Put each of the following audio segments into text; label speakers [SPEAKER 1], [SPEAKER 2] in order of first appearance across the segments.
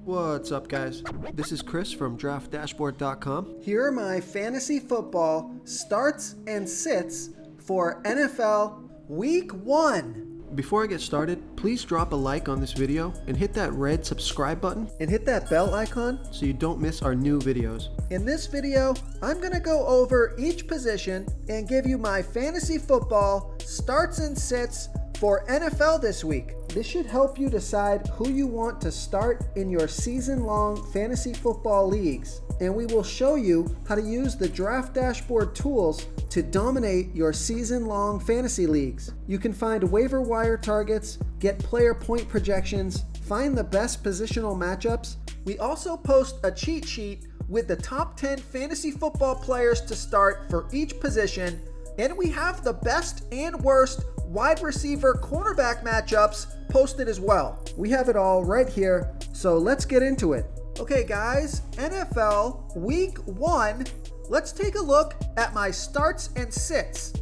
[SPEAKER 1] What's up, guys? This is Chris from DraftDashboard.com.
[SPEAKER 2] Here are my fantasy football starts and sits for NFL Week 1.
[SPEAKER 1] Before I get started, please drop a like on this video and hit that red subscribe button
[SPEAKER 2] And hit that bell icon.
[SPEAKER 1] so you don't miss our new videos.
[SPEAKER 2] In this video, I'm going to go over each position and give you my fantasy football starts and sits for NFL this week. This should help you decide who you want to start in your season-long fantasy football leagues. And we will show you how to use the Draft Dashboard tools to dominate your season-long fantasy leagues. You can find waiver wire targets, get player point projections, find the best positional matchups. We also post a cheat sheet with the top 10 fantasy football players to start for each position, and we have the best and worst wide receiver cornerback matchups posted as well. We have it all right here, so let's get into it. Okay guys, NFL Week 1, let's take a look at my starts and sits.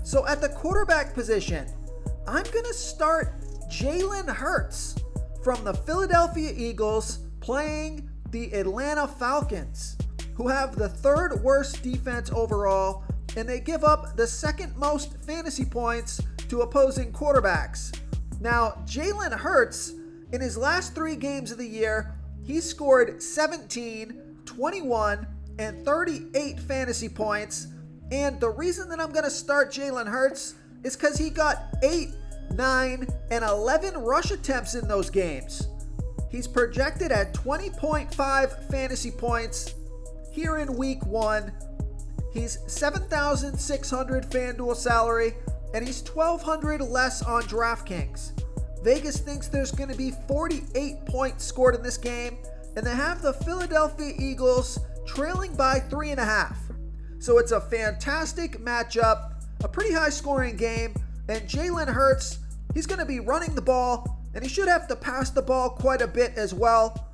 [SPEAKER 2] So at the quarterback position, I'm gonna start Jalen Hurts from the Philadelphia Eagles playing the Atlanta Falcons, who have the third worst defense overall, and they give up the second most fantasy points to opposing quarterbacks. Now, Jalen Hurts, in his last 3 games of the year, he scored 17, 21, and 38 fantasy points. And the reason that I'm going to start Jalen Hurts is because he got 8, 9, and 11 rush attempts in those games. He's projected at 20.5 fantasy points here in Week 1. He's 7,600 FanDuel salary, and he's 1,200 less on DraftKings. Vegas thinks there's going to be 48 points scored in this game, and they have the Philadelphia Eagles trailing by 3.5. So it's a fantastic matchup, a pretty high scoring game, and Jalen Hurts, he's going to be running the ball, and he should have to pass the ball quite a bit as well.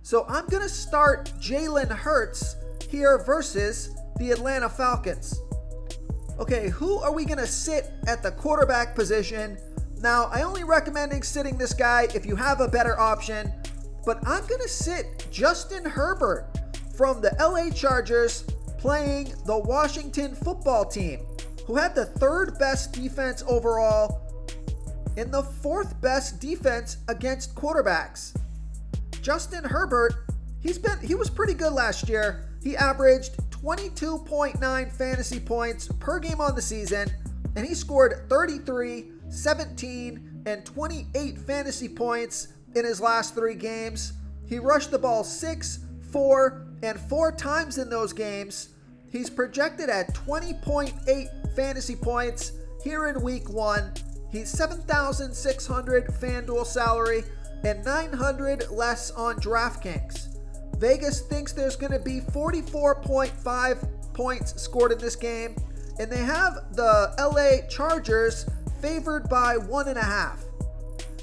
[SPEAKER 2] So I'm going to start Jalen Hurts here versus the Atlanta Falcons. Okay, who are we going to sit at the quarterback position? Now, I only recommending sitting this guy if you have a better option, but I'm going to sit Justin Herbert from the LA Chargers playing the Washington football team, who had the third best defense overall and the fourth best defense against quarterbacks. Justin Herbert, he was pretty good last year. He averaged 22.9 fantasy points per game on the season, and he scored 33, 17, and 28 fantasy points in his last 3 games. He rushed the ball 6, 4, and 4 times in those games. He's projected at 20.8 fantasy points here in Week 1. He's 7,600 FanDuel salary and 900 less on DraftKings. Vegas thinks there's going to be 44.5 points scored in this game, and they have the LA Chargers favored by 1.5.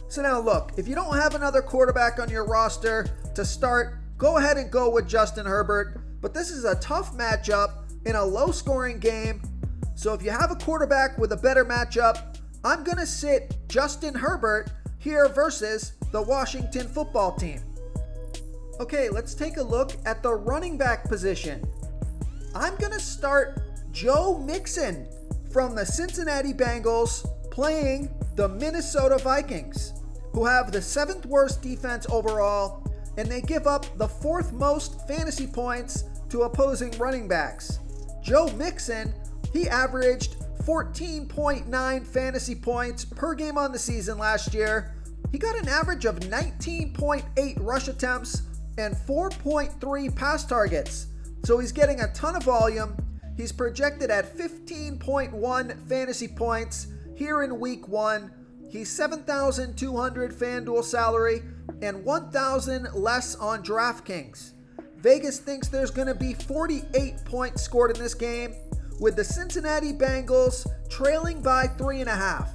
[SPEAKER 2] So now look, if you don't have another quarterback on your roster to start, go ahead and go with Justin Herbert, but this is a tough matchup in a low-scoring game. So if you have a quarterback with a better matchup, I'm going to sit Justin Herbert here versus the Washington football team. Okay, let's take a look at the running back position. I'm going to start Joe Mixon from the Cincinnati Bengals playing the Minnesota Vikings, who have the 7th worst defense overall, and they give up the 4th most fantasy points to opposing running backs. Joe Mixon, he averaged 14.9 fantasy points per game on the season last year. He got an average of 19.8 rush attempts and 4.3 pass targets. So he's getting a ton of volume. He's projected at 15.1 fantasy points here in Week 1. He's 7,200 FanDuel salary and 1,000 less on DraftKings. Vegas thinks there's going to be 48 points scored in this game, with the Cincinnati Bengals trailing by 3.5.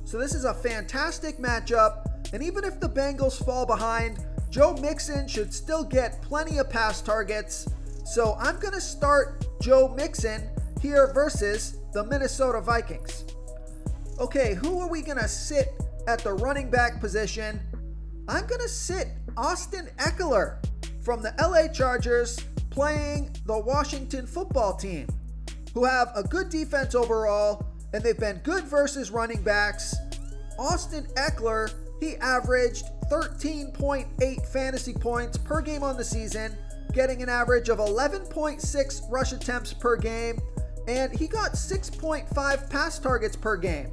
[SPEAKER 2] So this is a fantastic matchup, and even if the Bengals fall behind, Joe Mixon should still get plenty of pass targets. So I'm going to start Joe Mixon here versus the Minnesota Vikings. Okay, who are we going to sit at the running back position? I'm going to sit Austin Ekeler from the LA Chargers playing the Washington football team, who have a good defense overall, and they've been good versus running backs. Austin Ekeler, he averaged 13.8 fantasy points per game on the season, getting an average of 11.6 rush attempts per game, and he got 6.5 pass targets per game.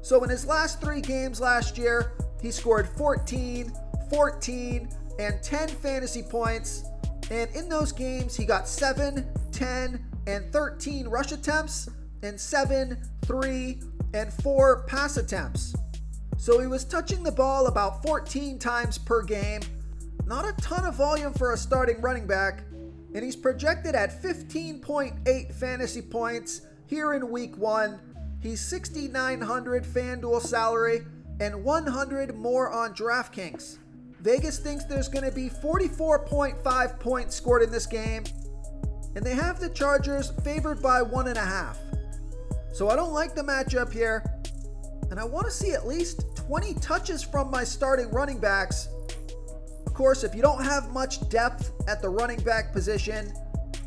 [SPEAKER 2] So in his last 3 games last year, he scored 14, 14, and 10 fantasy points, and in those games he got 7, 10, and 13 rush attempts, and 7, 3, and 4 pass attempts. So he was touching the ball about 14 times per game. Not a ton of volume for a starting running back, and he's projected at 15.8 fantasy points here in week 1. He's $6,900 FanDuel salary and 100 more on DraftKings. Vegas thinks there's going to be 44.5 points scored in this game, and they have the Chargers favored by 1.5. So I don't like the matchup here, and I want to see at least 20 touches from my starting running backs. Of course, if you don't have much depth at the running back position,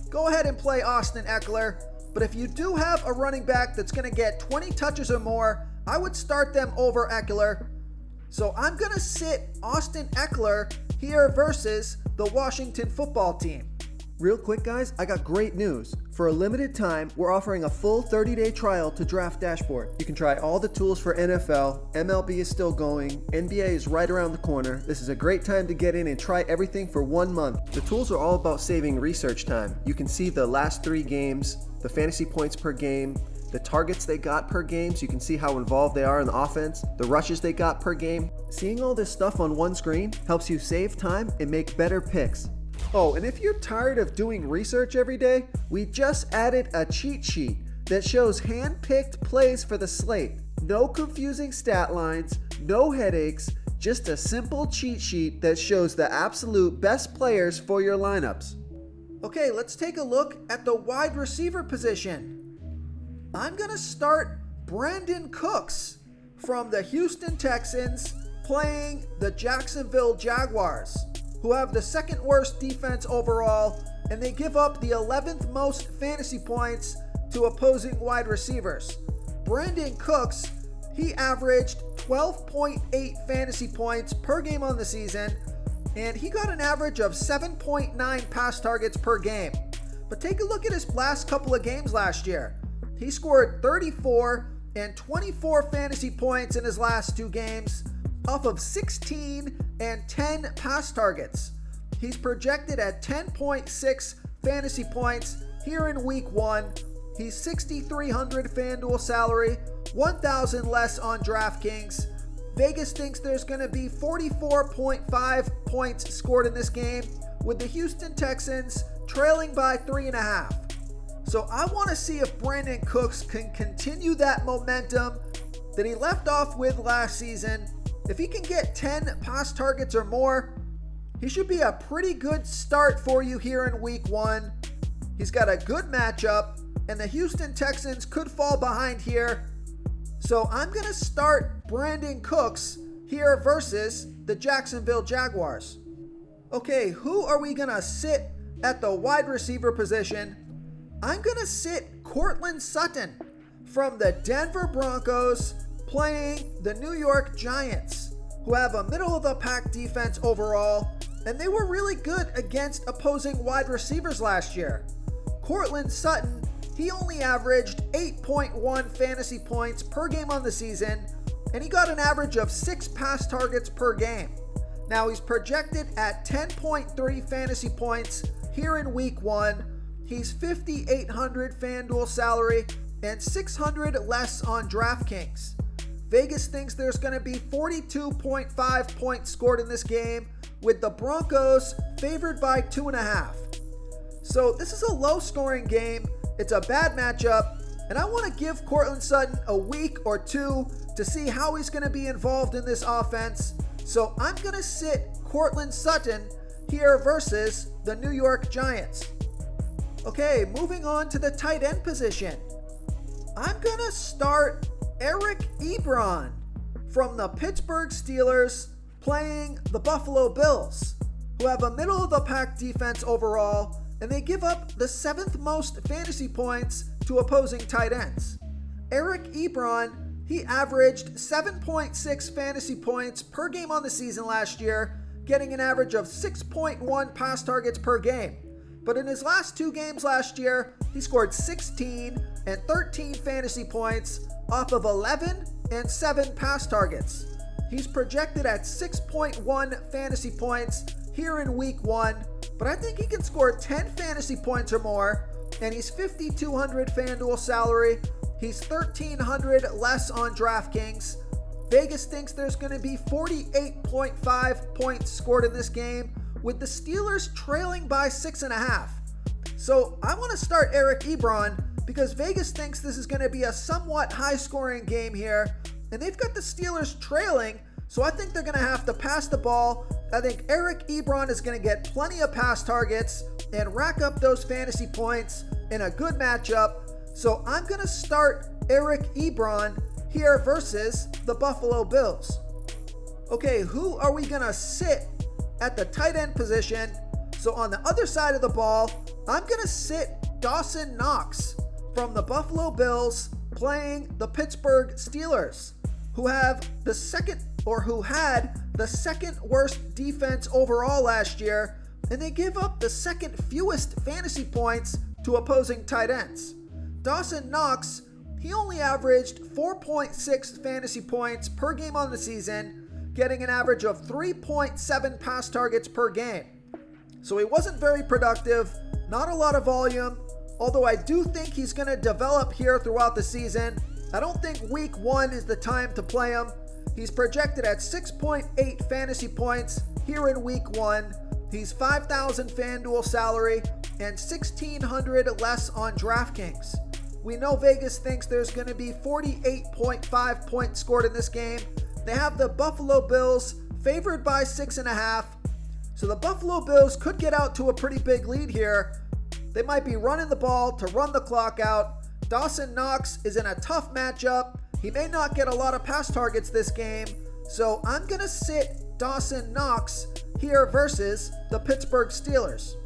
[SPEAKER 2] go ahead and play Austin Ekeler. But if you do have a running back that's going to get 20 touches or more, I would start them over Ekeler. So I'm going to sit Austin Ekeler here versus the Washington football team.
[SPEAKER 1] Real quick, guys, I got great news. For a limited time, we're offering a full 30-day trial to Draft Dashboard. You can try all the tools for NFL, MLB is still going, NBA is right around the corner. This is a great time to get in and try everything for 1 month. The tools are all about saving research time. You can see the last 3 games, the fantasy points per game, the targets they got per game, so you can see how involved they are in the offense, the rushes they got per game. Seeing all this stuff on one screen helps you save time and make better picks. Oh, and if you're tired of doing research every day, we just added a cheat sheet that shows hand-picked plays for the slate. No confusing stat lines, no headaches, just a simple cheat sheet that shows the absolute best players for your lineups.
[SPEAKER 2] Okay, let's take a look at the wide receiver position. I'm going to start Brandin Cooks from the Houston Texans playing the Jacksonville Jaguars, who have the second worst defense overall, and they give up the 11th most fantasy points to opposing wide receivers. Brandin Cooks, he averaged 12.8 fantasy points per game on the season, and he got an average of 7.9 pass targets per game. But take a look at his last couple of games last year. He scored 34 and 24 fantasy points in his last 2 games, off of 16 and 10 pass targets. He's projected at 10.6 fantasy points here in week 1. He's $6,300 FanDuel salary, 1,000 less on DraftKings. Vegas thinks there's going to be 44.5 points scored in this game, with the Houston Texans trailing by 3.5. So I want to see if Brandin Cooks can continue that momentum that he left off with last season. If he can get 10 pass targets or more, he should be a pretty good start for you here in week 1. He's got a good matchup, and the Houston Texans could fall behind here. So I'm going to start Brandin Cooks here versus the Jacksonville Jaguars. Okay, who are we going to sit at the wide receiver position? I'm going to sit Courtland Sutton from the Denver Broncos playing the New York Giants, who have a middle-of-the-pack defense overall, and they were really good against opposing wide receivers last year. Courtland Sutton, he only averaged 8.1 fantasy points per game on the season, and he got an average of 6 pass targets per game. Now he's projected at 10.3 fantasy points here in week 1. He's $5,800 FanDuel salary and 600 less on DraftKings. Vegas thinks there's going to be 42.5 points scored in this game, with the Broncos favored by 2.5. So this is a low-scoring game. It's a bad matchup, and I want to give Courtland Sutton a week or 2 to see how he's going to be involved in this offense. So I'm going to sit Courtland Sutton here versus the New York Giants. Okay, moving on to the tight end position. I'm going to start Eric Ebron from the Pittsburgh Steelers playing the Buffalo Bills, who have a middle-of-the-pack defense overall, and they give up the 7th most fantasy points to opposing tight ends. Eric Ebron, he averaged 7.6 fantasy points per game on the season last year, getting an average of 6.1 pass targets per game. But in his last 2 games last year, he scored 16 and 13 fantasy points off of 11 and 7 pass targets. He's projected at 6.1 fantasy points here in week 1, but I think he can score 10 fantasy points or more, and he's $5,200 FanDuel salary. He's $1,300 less on DraftKings. Vegas thinks there's going to be 48.5 points scored in this game, with the Steelers trailing by 6.5. So I want to start Eric Ebron because Vegas thinks this is going to be a somewhat high-scoring game here, and they've got the Steelers trailing, so I think they're going to have to pass the ball. I think Eric Ebron is going to get plenty of pass targets and rack up those fantasy points in a good matchup. So I'm going to start Eric Ebron here versus the Buffalo Bills. Okay, who are we going to sit at the tight end position? So on the other side of the ball, I'm going to sit Dawson Knox from the Buffalo Bills playing the Pittsburgh Steelers, who had the second worst defense overall last year, and they give up the second fewest fantasy points to opposing tight ends. Dawson Knox, he only averaged 4.6 fantasy points per game on the season, getting an average of 3.7 pass targets per game. So he wasn't very productive, not a lot of volume, although I do think he's going to develop here throughout the season. I don't think week 1 is the time to play him. He's projected at 6.8 fantasy points here in week 1. He's $5,000 FanDuel salary and $1,600 less on DraftKings. We know Vegas thinks there's going to be 48.5 points scored in this game. They have the Buffalo Bills favored by 6.5. So the Buffalo Bills could get out to a pretty big lead here. They might be running the ball to run the clock out. Dawson Knox is in a tough matchup. He may not get a lot of pass targets this game. So I'm going to sit Dawson Knox here versus the Pittsburgh Steelers.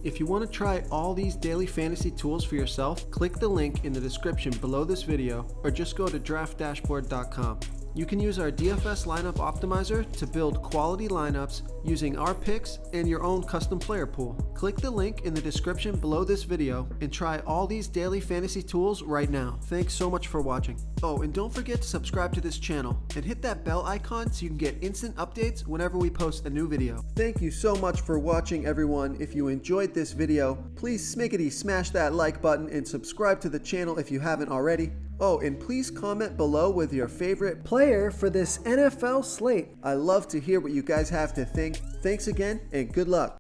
[SPEAKER 1] If you want to try all these daily fantasy tools for yourself, click the link in the description below this video or just go to draftdashboard.com. You can use our DFS lineup optimizer to build quality lineups using our picks and your own custom player pool. Click the link in the description below this video and try all these daily fantasy tools right now. Thanks so much for watching. Oh, and don't forget to subscribe to this channel and hit that bell icon so you can get instant updates whenever we post a new video. Thank you so much for watching, everyone. If you enjoyed this video, please smash that like button and subscribe to the channel if you haven't already. Oh, and please comment below with your favorite player for this NFL slate. I love to hear what you guys have to think. Thanks again, and good luck.